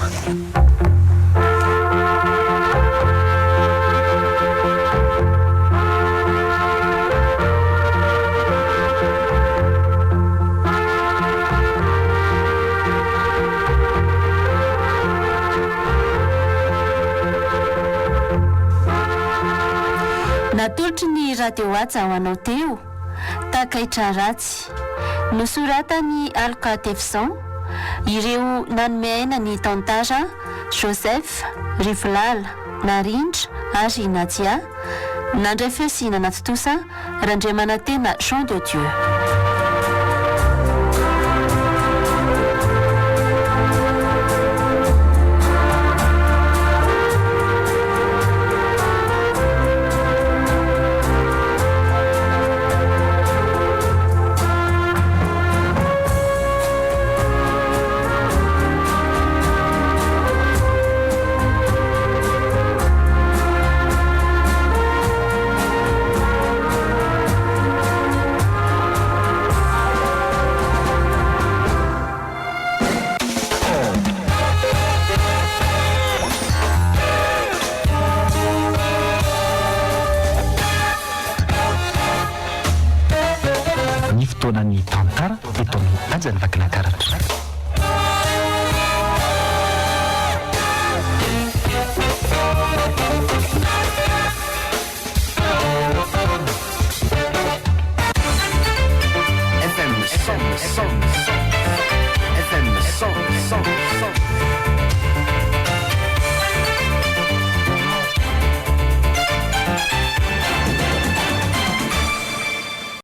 natolotry ny radio aja ho anao teo takaitra ratsy nosoratany Alka Tefson ireo nanomeaina ny tantara Joseph Rivolala Narindra ary Nadia nandray fiasinana totosa Randriamanantena Jean de Dieu ny fotoana ny tantara eto amin'ny anjany vakina karatra